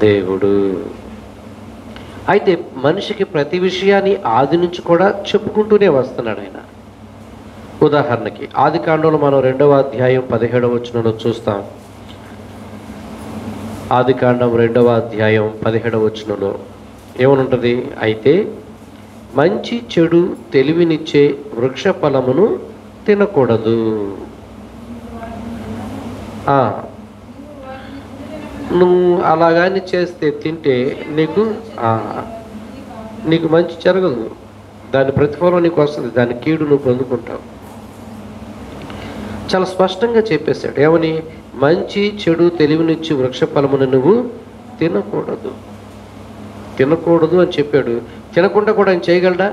దేవుడు. అయితే మనిషికి ప్రతి విషయాన్ని ఆది నుంచి కూడా చెప్పుకుంటూనే వస్తున్నాడు ఆయన. ఉదాహరణకి ఆదికాండంలో మనం 2వ అధ్యాయం 17వ వచనంలో చూస్తాం. ఆదికాండం 2వ అధ్యాయం 17వ వచనంలో ఏమనుంటుంది? అయితే మంచి చెడు తెలివినిచ్చే వృక్ష ఫలమును తినకూడదు. నువ్వు అలాగాని చేస్తే తింటే నీకు మంచి జరగదు, దాని ప్రతిఫలం నీకు వస్తుంది, దాని కీడు నువ్వు పొందుకుంటావు. చాలా స్పష్టంగా చెప్పేశాడు. ఏమని? మంచి చెడు తెలివినిచ్చి వృక్ష ఫలమును నువ్వు తినకూడదు అని చెప్పాడు. తినకుండా కూడా ఆయన చేయగలడా?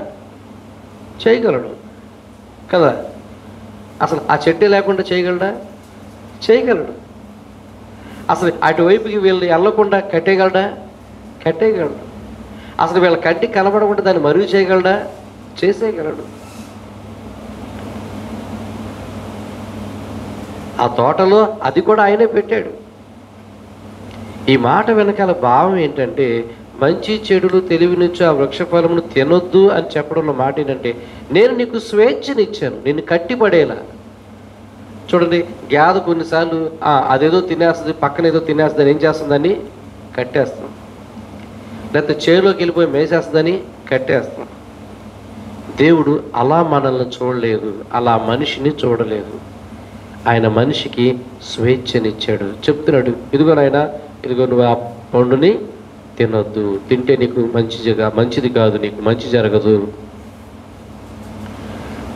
చేయగలడు కదా. అసలు ఆ చెట్టే లేకుండా చేయగలడా? చేయగలడు. అసలు అటువైపుకి వీళ్ళు వెళ్ళకుండా కట్టేయగలడా? కట్టేయగలడు. అసలు వీళ్ళ కంటి కనబడకుండా దాన్ని మరుగు చేయగలడా? చేసేయగలడు. ఆ తోటలో అది కూడా ఆయనే పెట్టాడు. ఈ మాట వెనకాల భావం ఏంటంటే, మంచి చెడులు తెలివినిచ్చు ఆ వృక్ష ఫలమును తినొద్దు అని చెప్పడంలో మాట ఏంటంటే, నేను నీకు స్వేచ్ఛనిచ్చాను, నిన్ను కట్టిపడేలా. చూడండి, గ్యాద కొన్నిసార్లు అదేదో తినేస్తుంది, పక్కన ఏదో తినేస్తుంది, ఏం చేస్తుందని కట్టేస్తాం. లేకపోతే చేలోకి వెళ్ళిపోయి మేసేస్తుందని కట్టేస్తాం. దేవుడు అలా మనల్ని చూడలేదు, అలా మనిషిని చూడలేదు. ఆయన మనిషికి స్వేచ్ఛనిచ్చాడు. చెప్తున్నాడు, ఇదిగో నాయన, ఇదిగో నువ్వు ఆ పండుని తినొద్దు, తింటే నీకు మంచిది కాదు, నీకు మంచి జరగదు.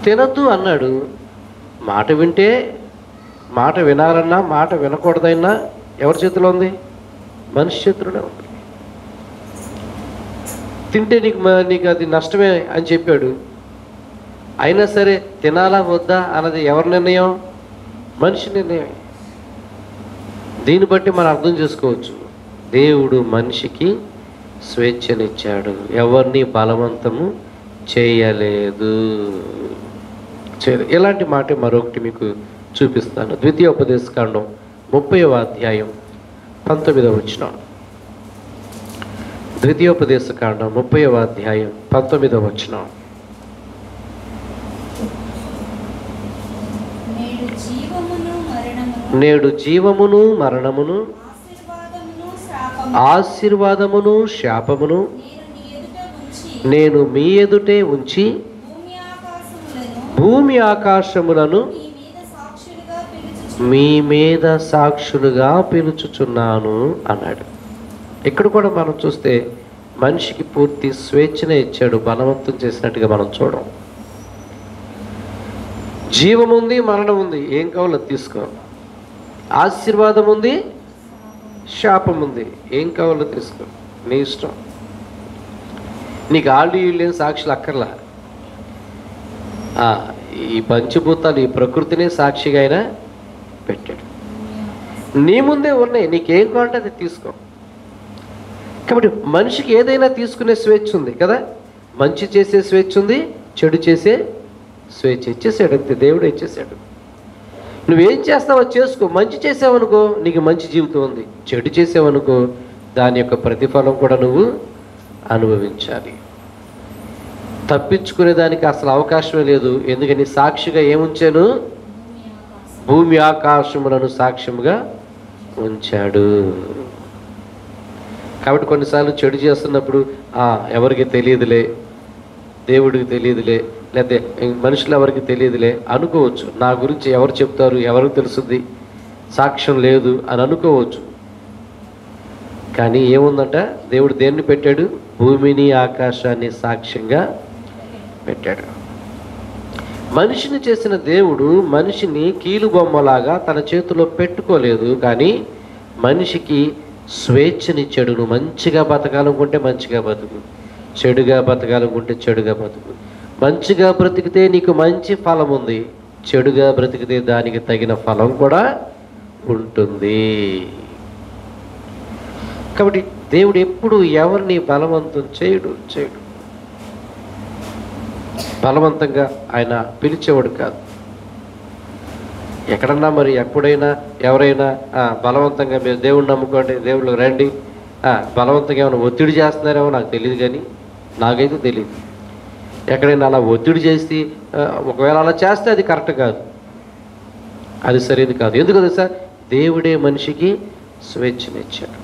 తినొద్దు అన్నాడు. మాట వింటే, మాట వినాలన్నా మాట వినకూడదన్నా ఎవరి చేతిలో ఉంది? మనిషి చేతిలోనే ఉంది. తింటే నీకు అది నష్టమే అని చెప్పాడు. అయినా సరే తినాలా వద్దా అన్నది ఎవరి నిర్ణయం? మనిషి నిర్ణయం. దీన్ని బట్టి మనం అర్థం చేసుకోవచ్చు, దేవుడు మనిషికి స్వేచ్ఛనిచ్చాడు, ఎవరిని బలవంతము చేయలేదు. ఇలాంటి మాట మరొకటి మీకు చూపిస్తాను. ద్వితీయోపదేశకాండం 30వ అధ్యాయం 19వ వచనం. ద్వితీయోపదేశకాండం 30వ అధ్యాయం 19వ వచనం. నేడు జీవమును మరణమును, ఆశీర్వాదమును శాపమును నేను మీ ఎదుటే ఉంచి భూమి ఆకాశములను మీ మీద సాక్షులుగా పిలుచుచున్నాను అన్నాడు. ఇక్కడ కూడా మనం చూస్తే మనిషికి పూర్తి స్వేచ్ఛనే ఇచ్చాడు, బలవంతం చేసినట్టుగా మనం చూడం. జీవం ఉంది, మరణం ఉంది, ఏం కావాలో తీసుకో. ఆశీర్వాదం ఉంది, శాపం ఉంది, ఏం కావాలో తీసుకో, నీ ఇష్టం. నీకు ఆళ్ళు వీళ్ళేం సాక్షులు అక్కర్లా. ఈ పంచభూతాలు, ఈ ప్రకృతిని సాక్షిగా అయినా పెట్టాడు. నీ ముందే ఉన్నాయి, నీకేం కావాలంటే అది తీసుకో. కాబట్టి మనిషికి ఏదైనా తీసుకునే స్వేచ్ఛ ఉంది కదా. మంచి చేసే స్వేచ్ఛ ఉంది, చెడు చేసే స్వేచ్ఛ ఇచ్చేసాడు. అంతే, దేవుడు ఇచ్చేసాడు. నువ్వేం చేస్తావో చేసుకో. మంచి చేసావనుకో నీకు మంచి జీవితం ఉంది, చెడు చేసావనుకో దాని యొక్క ప్రతిఫలం కూడా నువ్వు అనుభవించాలి. తప్పించుకునేదానికి అసలు అవకాశమే లేదు. ఎందుకని? సాక్షిగా ఏముంచాను? భూమి ఆకాశములను సాక్ష్యముగా ఉంచాడు. కాబట్టి కొన్నిసార్లు చెడు చేస్తున్నప్పుడు ఎవరికి తెలియదులే, దేవుడికి తెలియదులే, లేకపోతే మనుషులు ఎవరికి తెలియదులే అనుకోవచ్చు. నా గురించి ఎవరు చెప్తారు, ఎవరికి తెలుస్తుంది, సాక్ష్యం లేదు అని అనుకోవచ్చు. కానీ ఏముందంట, దేవుడు దేన్ని పెట్టాడు? భూమిని ఆకాశాన్ని సాక్ష్యంగా పెట్టాడు. మనిషిని చేసిన దేవుడు మనిషిని కీలుబొమ్మలాగా తన చేతిలో పెట్టుకోలేదు, కానీ మనిషికి స్వేచ్ఛనిచ్చాడు. నువ్వు మంచిగా బతకాలనుకుంటే మంచిగా బతుకు, చెడుగా బతకాలనుకుంటే చెడుగా బతుకు. మంచిగా బ్రతికితే నీకు మంచి ఫలం ఉంది, చెడుగా బ్రతికితే దానికి తగిన ఫలం కూడా ఉంటుంది. కాబట్టి దేవుడు ఎప్పుడు ఎవరిని బలవంతం చేయడు. బలవంతంగా ఆయన పిలిచేవాడు కాదు. ఎక్కడన్నా మరి ఎప్పుడైనా ఎవరైనా బలవంతంగా మీరు దేవుడిని నమ్ముకోండి, దేవుళ్ళు రండి, బలవంతంగా ఏమైనా ఒత్తిడి చేస్తున్నారేమో నాకు తెలియదు, కానీ నాకైతే తెలియదు. ఎక్కడైనా అలా ఒత్తిడి చేసి ఒకవేళ అలా చేస్తే అది కరెక్ట్ కాదు, అది సరైనది కాదు. ఎందుకు తెలుసా? దేవుడే మనిషికి స్వేచ్ఛనిచ్చాడు.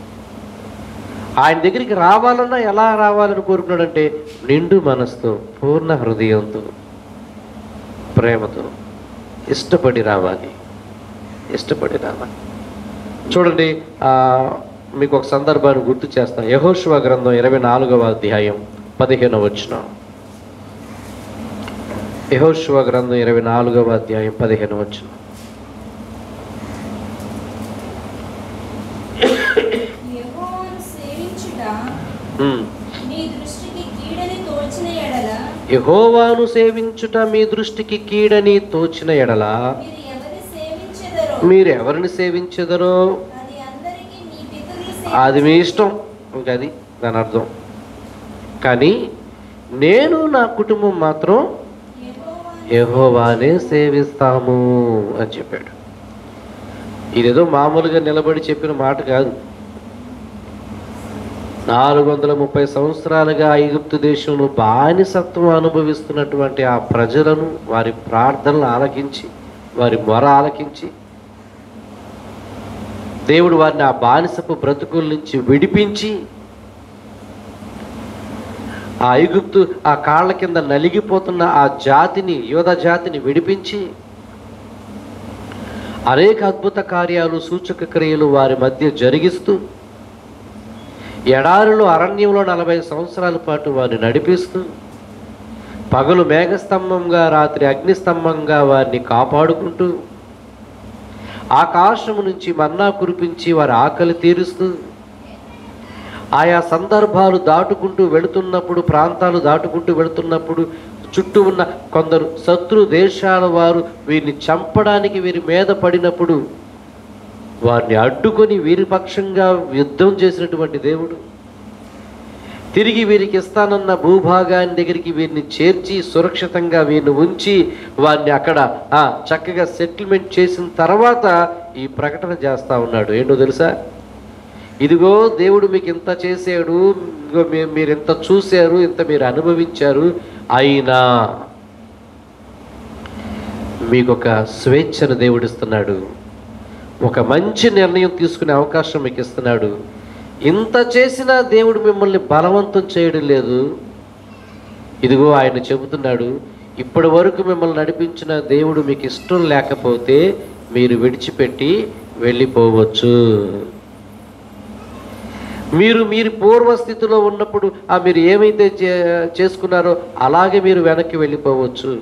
ఆయన దగ్గరికి రావాలన్నా ఎలా రావాలని కోరుకున్నాడంటే నిండు మనసుతో, పూర్ణ హృదయంతో, ప్రేమతో ఇష్టపడి రావాలి, ఇష్టపడి రావాలి. చూడండి, మీకు ఒక సందర్భాన్ని గుర్తు చేస్తాను. యెహోషువ గ్రంథం 24వ అధ్యాయం 15వ వచనం. యెహోషువ గ్రంథం 24వ అధ్యాయం 15వ వచనం. యెహోవాను సేవించుట మీ దృష్టికి కీడని తోచిన ఎడల మీరు ఎవరిని సేవించెదరో అది మీ ఇష్టం, ఇంకా అది దాని అర్థం. కానీ నేను నా కుటుంబం మాత్రం యెహోవానే సేవిస్తాము అని చెప్పాడు. ఇదేదో మామూలుగా నిలబడి చెప్పిన మాట కాదు. 430 సంవత్సరాలుగా ఐగుప్తు దేశంలో బానిసత్వం అనుభవిస్తున్నటువంటి ఆ ప్రజలను, వారి ప్రార్థనలు ఆలకించి, వారి మొర ఆలకించి దేవుడు వారిని ఆ బానిసపు బ్రతుకుల నుంచి విడిపించి, ఆ ఐగుప్తు ఆ కాళ్ళ కింద నలిగిపోతున్న ఆ జాతిని, యోధ జాతిని విడిపించి అనేక అద్భుత కార్యాలు, సూచక క్రియలు వారి మధ్య జరిగిస్తూ, ఎడారిలో అరణ్యంలో 40 సంవత్సరాల పాటు వారిని నడిపిస్తూ, పగలు మేఘస్తంభంగా రాత్రి అగ్నిస్తంభంగా వారిని కాపాడుకుంటూ, ఆకాశము నుంచి మన్నా కురిపించి వారి ఆకలి తీరుస్తూ, ఆయా సందర్భాలు దాటుకుంటూ వెళుతున్నప్పుడు, ప్రాంతాలు దాటుకుంటూ వెళుతున్నప్పుడు చుట్టూ ఉన్న కొందరు శత్రు దేశాల వారు వీరిని చంపడానికి వీరి మీద పడినప్పుడు వారిని అడ్డుకొని వీరి పక్షంగా యుద్ధం చేసినటువంటి దేవుడు, తిరిగి వీరికి ఇస్తానన్న భూభాగాన్ని దగ్గరికి వీరిని చేర్చి సురక్షితంగా వీరిని ఉంచి వారిని అక్కడ చక్కగా సెటిల్మెంట్ చేసిన తర్వాత ఈ ప్రకటన చేస్తూ ఉన్నాడు. ఏంటో తెలుసా? ఇదిగో దేవుడు మీకు ఇంత చేశాడు, ఇదిగో మీరు ఇంత చూశారు, ఇంత మీరు అనుభవించారు, అయినా మీకు ఒక స్వేచ్ఛను దేవుడు ఇస్తున్నాడు, ఒక మంచి నిర్ణయం తీసుకునే అవకాశం మీకు ఇస్తున్నాడు. ఇంత చేసినా దేవుడు మిమ్మల్ని బలవంతం చేయడం లేదు. ఇదిగో ఆయన చెబుతున్నాడు, ఇప్పటి వరకు మిమ్మల్ని నడిపించిన దేవుడు మీకు ఇష్టం లేకపోతే మీరు విడిచిపెట్టి వెళ్ళిపోవచ్చు. మీరు పూర్వస్థితిలో ఉన్నప్పుడు మీరు ఏమైతే చేసుకున్నారో అలాగే మీరు వెనక్కి వెళ్ళిపోవచ్చు.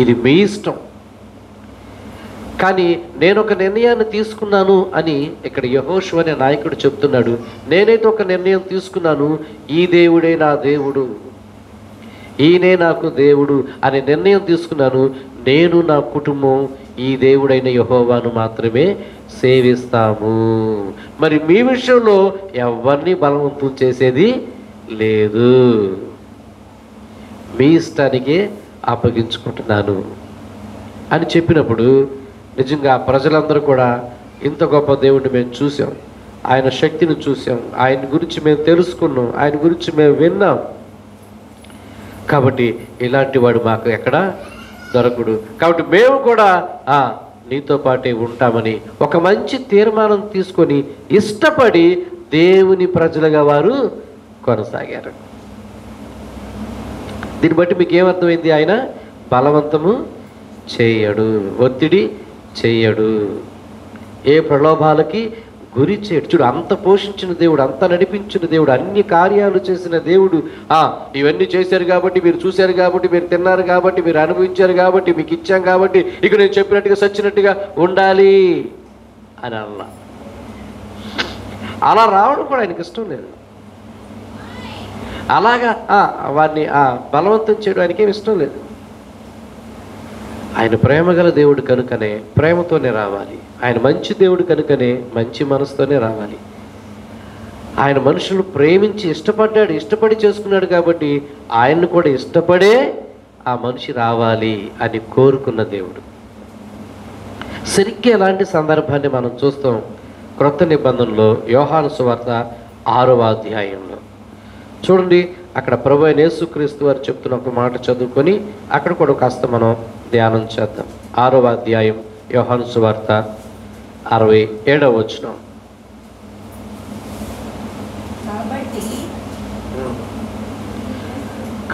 ఇది మీ ఇష్టం. కానీ నేను ఒక నిర్ణయాన్ని తీసుకున్నాను అని ఇక్కడ యెహోషువ అనే నాయకుడు చెప్తున్నాడు. నేనైతే ఒక నిర్ణయం తీసుకున్నాను, ఈ దేవుడే నా దేవుడు, ఈయనే నాకు దేవుడు అనే నిర్ణయం తీసుకున్నాను. నేను నా కుటుంబం ఈ దేవుడైన యెహోవాను మాత్రమే సేవిస్తాము. మరి మీ విషయంలో ఎవరిని బలవంతం చేసేది లేదు, మీ ఇష్టానికే అప్పగించుకుంటున్నాను అని చెప్పినప్పుడు నిజంగా ప్రజలందరూ కూడా ఇంత గొప్ప దేవుడిని మేము చూసాం, ఆయన శక్తిని చూసాం, ఆయన గురించి మేము తెలుసుకున్నాం, ఆయన గురించి మేము విన్నాం, కాబట్టి ఇలాంటి వాడు మాకు ఎక్కడ దొరకడు, కాబట్టి మేము కూడా నీతో పాటే ఉంటామని ఒక మంచి తీర్మానం తీసుకొని ఇష్టపడి దేవుని ప్రజలుగా వారు కొనసాగారు. దీన్ని బట్టి మీకు ఏమర్థమైంది? ఆయన బలవంతము చేయడు, ఒత్తిడి చేయడు, ఏ ప్రలోభాలకి గురి చేయడు. చూడు, అంత పోషించిన దేవుడు, అంత నడిపించిన దేవుడు, అన్ని కార్యాలు చేసిన దేవుడు, ఇవన్నీ చేశారు కాబట్టి, మీరు చూశారు కాబట్టి, మీరు తిన్నారు కాబట్టి, మీరు అనుభవించారు కాబట్టి, మీకు ఇచ్చాం కాబట్టి ఇక నేను చెప్పినట్టుగా సచ్చినట్టుగా ఉండాలి అని అలా రావడం కూడా ఆయనకి ఇష్టం లేదు. అలాగా వారిని బలవంతం చేయడం ఆయనకేమి ఇష్టం లేదు. ఆయన ప్రేమగల దేవుడు కనుకనే ప్రేమతోనే రావాలి. ఆయన మంచి దేవుడు కనుకనే మంచి మనసుతోనే రావాలి. ఆయన మనుషులు ప్రేమించి ఇష్టపడి చేసుకున్నాడు కాబట్టి ఆయన్ని కూడా ఇష్టపడే ఆ మనిషి రావాలి అని కోరుకున్న దేవుడు. సరిగ్గా ఎలాంటి సందర్భాన్ని మనం చూస్తాం? క్రొత్త నిబంధనలో యోహాను సువార్త 6వ అధ్యాయంలో చూడండి. అక్కడ ప్రభు అయిన యేసుక్రీస్తు వారు చెప్తున్న ఒక మాట చదువుకొని అక్కడ కూడా కాస్త మనం ధ్యానం చేద్దాం. 6వ అధ్యాయం యోహాను సువార్త 67వ వచనం.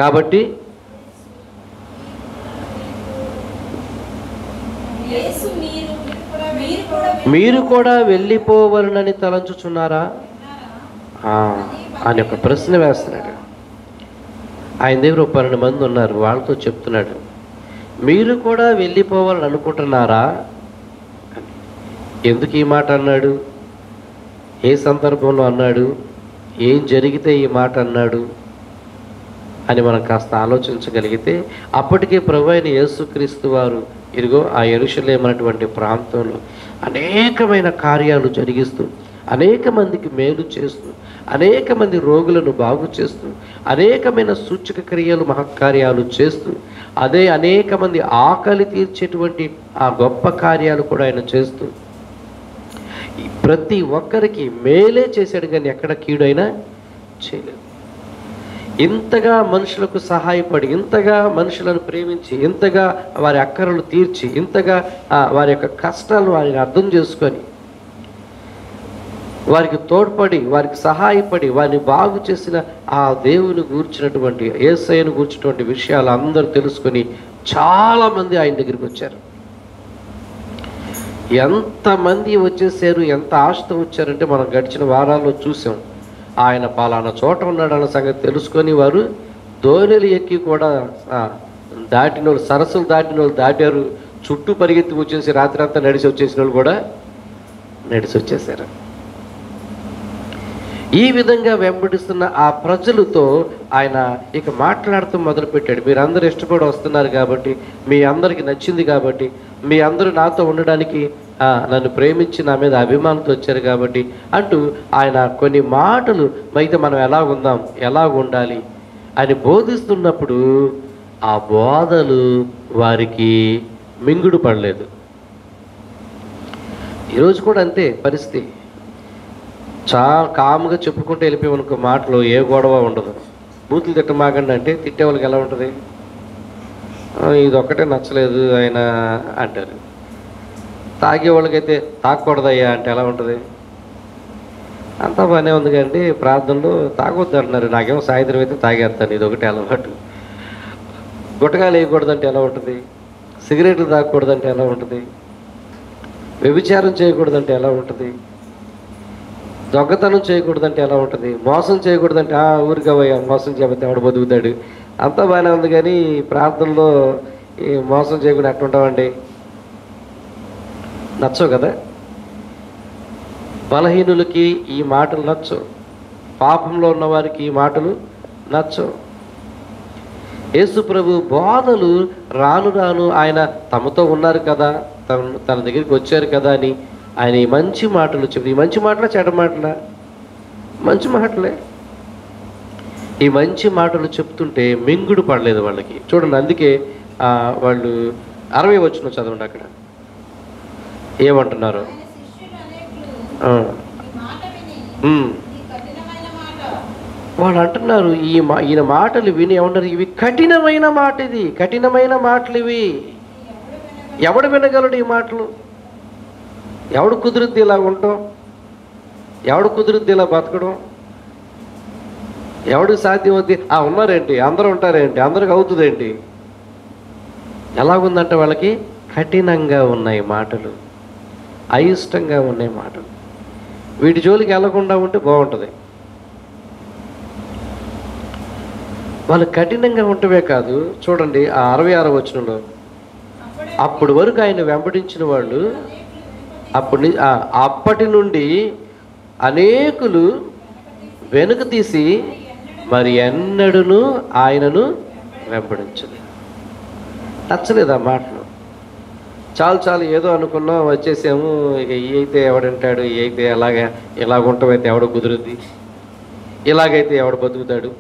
కాబట్టి మీరు కూడా వెళ్ళిపోవలనని తలంచుచున్నారా అని ఒక ప్రశ్న వేస్తున్నాడు. ఆయన దగ్గర 12 మంది ఉన్నారు, వాళ్ళతో చెప్తున్నాడు, మీరు కూడా వెళ్ళిపోవాలని అనుకుంటున్నారా? ఎందుకు ఈ మాట అన్నాడు? ఏ సందర్భంలో అన్నాడు? ఏం జరిగితే ఈ మాట అన్నాడు అని మనం కాస్త ఆలోచించగలిగితే అప్పటికే ప్రభు అయిన యేసుక్రీస్తు వారు ఇదిగో ఆ యెరూషలేము అనేటువంటి ప్రాంతంలో అనేకమైన కార్యాలు జరిగిస్తూ, అనేక మందికి మేలు చేస్తూ, అనేక మంది రోగులను బాగు చేస్తూ, అనేకమైన సూచక క్రియలు మహత్కార్యాలు చేస్తూ, అదే అనేక మంది ఆకలి తీర్చేటువంటి ఆ గొప్ప కార్యాలు కూడా ఆయన చేస్తూ ప్రతి ఒక్కరికి మేలే చేశాడు, కానీ ఎక్కడ కీడైనా చేయలేదు. ఇంతగా మనుషులకు సహాయపడి, ఇంతగా మనుషులను ప్రేమించి, ఇంతగా వారి అక్కరలు తీర్చి, ఇంతగా వారి యొక్క కష్టాలను వారిని అర్థం చేసుకొని, వారికి తోడ్పడి, వారికి సహాయపడి, వారిని బాగు చేసిన ఆ దేవుని గూర్చినటువంటి, యేసయ్యను గూర్చినటువంటి విషయాలు అందరూ తెలుసుకొని చాలామంది ఆయన దగ్గరికి వచ్చారు. ఎంతమంది వచ్చేసారు, ఎంత ఆశతో వచ్చారంటే మనం గడిచిన వారాల్లో చూసాం. ఆయన పలానా చోట ఉన్నాడన్న సంగతి తెలుసుకొని వారు దోణిలు ఎక్కి కూడా దాటిన వాళ్ళు, సరస్సులు దాటిన వాళ్ళు దాటారు. చుట్టూ పరిగెత్తి వచ్చేసి రాత్రి అంతా నడిచి వచ్చేసిన వాళ్ళు కూడా నడిచి వచ్చేసారు. ఈ విధంగా వెంబడిస్తున్న ఆ ప్రజలతో ఆయన ఇక మాట్లాడుతూ మొదలుపెట్టాడు. మీరందరూ ఇష్టపడి వస్తున్నారు కాబట్టి, మీ అందరికి నచ్చింది కాబట్టి, మీ అందరూ నాతో ఉండడానికి, నన్ను ప్రేమించి నా మీద అభిమానంతో వచ్చారు కాబట్టి అంటూ ఆయన కొన్ని మాటలు అయితే మనం ఎలా ఉందాం, ఎలా ఉండాలి అని బోధిస్తున్నప్పుడు ఆ బోధలు వారికి మింగుడు పడలేదు. ఈరోజు కూడా అంతే పరిస్థితి. కాముగా చెప్పుకుంటూ వెళ్ళిపోయామనుకో, మాటలు ఏ గొడవ ఉండదు. బూతులు తిట్టమాకండి అంటే తిట్టే వాళ్ళకి ఎలా ఉంటుంది? ఇది ఒక్కటే నచ్చలేదు ఆయన అంటారు. తాగే వాళ్ళకైతే తాగకూడదయ్యా అంటే ఎలా ఉంటుంది? అంతా బాగానే ఉంది కానీ ప్రార్థనలో తాగొద్దు అంటున్నారు. నాకేమో సాయంత్రం అయితే తాగేస్తాను, ఇది ఒకటి అలవాటు. గుట్టకాలు వేయకూడదంటే ఎలా ఉంటుంది? సిగరెట్లు తాగకూడదంటే ఎలా ఉంటుంది? వ్యభిచారం చేయకూడదంటే ఎలా ఉంటుంది? దొంగతనం చేయకూడదంటే ఎలా ఉంటుంది? మోసం చేయకూడదంటే ఊరికవయ్యా మోసం చేయబోతే ఎవడు బతుకుతాడు. అంతా బాగానే ఉంది కానీ ప్రార్థనలో ఈ మోసం చేయకుండా ఎట్టుంటామండి? నచ్చవు కదా. బలహీనులకి ఈ మాటలు నచ్చవు, పాపంలో ఉన్న వారికి ఈ మాటలు నచ్చవు. యేసు ప్రభు బోధలు రాను రాను ఆయన తమతో ఉన్నారు కదా, తన దగ్గరికి వచ్చారు కదా అని ఆయన ఈ మంచి మాటలు చెప్పి, ఈ మంచి మాటలా చెడ్డ మాటలా? మంచి మాటలే. ఈ మంచి మాటలు చెప్తుంటే మింగుడు పడలేదు వాళ్ళకి. చూడండి, అందుకే వాళ్ళు 60 వచనం చదవండి. అక్కడ ఏమంటున్నారు? వాళ్ళు అంటున్నారు, ఈయన మాటలు విని ఏమంటారు? ఇవి కఠినమైన మాట, ఇది కఠినమైన మాటలు ఇవి. ఎవడు వినగలడు ఈ మాటలు? ఎవడు కుదురుద్ది ఇలా ఉండటం? ఎవడు కుదురుద్ది ఇలా బతకడం? ఎవడికి సాధ్యం అవుద్ది? ఉన్నారేంటి, అందరూ ఉంటారేంటి, అందరికి అవుతుందేంటి? ఎలాగుందంటే వాళ్ళకి కఠినంగా ఉన్నాయి మాటలు, అయిష్టంగా ఉన్నాయి మాటలు. వీటి జోలికి వెళ్ళకుండా ఉంటే బాగుంటుంది. వాళ్ళు కఠినంగా ఉంటవే కాదు, చూడండి ఆ 66వ వచనంలో, అప్పటి వరకు ఆయన వెంబడించిన వాళ్ళు అప్పటి నుండి అనేకులు వెనుక తీసి మరి ఎన్నడూను ఆయనను వెంబడించలేదు. నచ్చలేదు ఆ మాటలు. చాలు ఏదో అనుకున్నాం, వచ్చేసాము, ఇక ఈ అయితే ఎవడంటాడు, ఈ అయితే ఇలాగుంటమైతే ఎవడ కుదురుద్ది, ఇలాగైతే ఎవడ బతుకుతాడు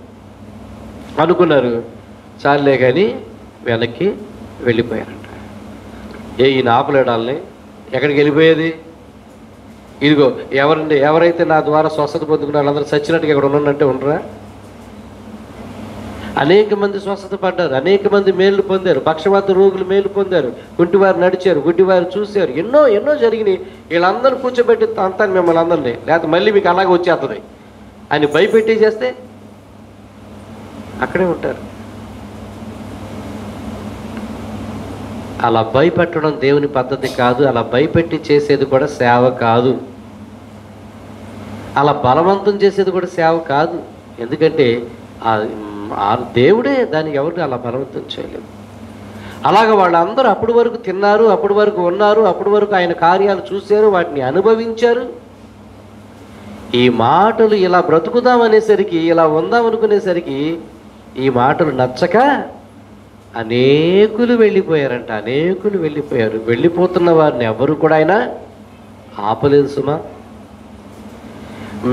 అనుకున్నారు. చాలులే కానీ వెనక్కి వెళ్ళిపోయారంట. ఈయన ఆపలేడాలని ఎక్కడికి వెళ్ళిపోయేది? ఇదిగో ఎవరైతే నా ద్వారా స్వస్థత పొందుకున్న వాళ్ళందరూ చచ్చినట్టుగా ఇక్కడ ఉన్నట్టే ఉండరా? అనేక మంది స్వస్థత పడ్డారు, అనేక మంది మేలు పొందారు, పక్షవాత రోగులు మేలు పొందారు, కుంటివారు నడిచారు, గుడ్డివారు చూశారు, ఎన్నో ఎన్నో జరిగినాయి. వీళ్ళందరూ కూర్చోబెట్టి అంతాను మిమ్మల్ని అందరినీ, లేకపోతే మళ్ళీ మీకు అలాగే వచ్చేస్తుంది అని భయపెట్టి చేస్తే అక్కడే ఉంటారు. అలా భయపెట్టడం దేవుని పద్ధతి కాదు. అలా భయపెట్టి చేసేది కూడా సేవ కాదు. అలా బలవంతం చేసేది కూడా సేవ కాదు. ఎందుకంటే ఆ దేవుడే దానికి ఎవరిని అలా బలవంతం చేయలేదు. అలాగ వాళ్ళందరూ అప్పటి వరకు తిన్నారు, అప్పటి వరకు ఉన్నారు, అప్పటి వరకు ఆయన కార్యాలు చూశారు, వాటిని అనుభవించారు. ఈ మాటలు ఇలా బ్రతుకుదామనేసరికి, ఇలా ఉందామనుకునేసరికి ఈ మాటలు నచ్చక అనేకులు వెళ్ళిపోయారంట. అనేకులు వెళ్ళిపోయారు. వెళ్ళిపోతున్న వారిని ఎవరు కూడా ఆయన ఆపలేదు సుమా.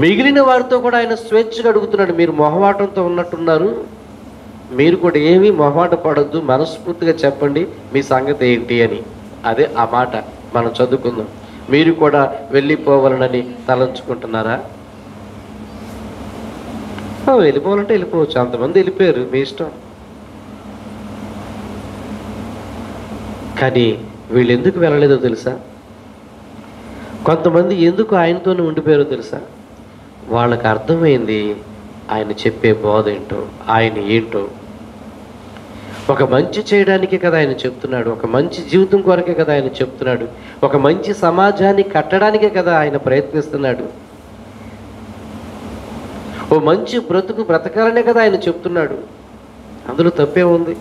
మిగిలిన వారితో కూడా ఆయన స్వేచ్ఛగా అడుగుతున్నాడు, మీరు మొహమాటంతో ఉన్నట్టున్నారు, మీరు కూడా ఏమీ మొహమాట పడొద్దు, మనస్ఫూర్తిగా చెప్పండి మీ సంగతి ఏంటి అని. అదే ఆ మాట మనం చదువుకుందాం. మీరు కూడా వెళ్ళిపోవాలనని తలంచుకుంటున్నారా? వెళ్ళిపోవాలంటే వెళ్ళిపోవచ్చు. అంతమంది వెళ్ళిపోయారు, మీ ఇష్టం. కానీ వీళ్ళు ఎందుకు వెళ్ళలేదో తెలుసా? కొంతమంది ఎందుకు ఆయనతోనే ఉండిపోయారో తెలుసా? వాళ్ళకి అర్థమైంది ఆయన చెప్పే బోధ ఏంటో, ఆయన ఏంటో. ఒక మంచి చేయడానికే కదా ఆయన చెప్తున్నాడు, ఒక మంచి జీవితం కొరకే కదా ఆయన చెప్తున్నాడు, ఒక మంచి సమాజాన్ని కట్టడానికే కదా ఆయన ప్రయత్నిస్తున్నాడు, ఓ మంచి బ్రతకాలనే కదా ఆయన చెప్తున్నాడు. అందులో తప్పే ఉంది?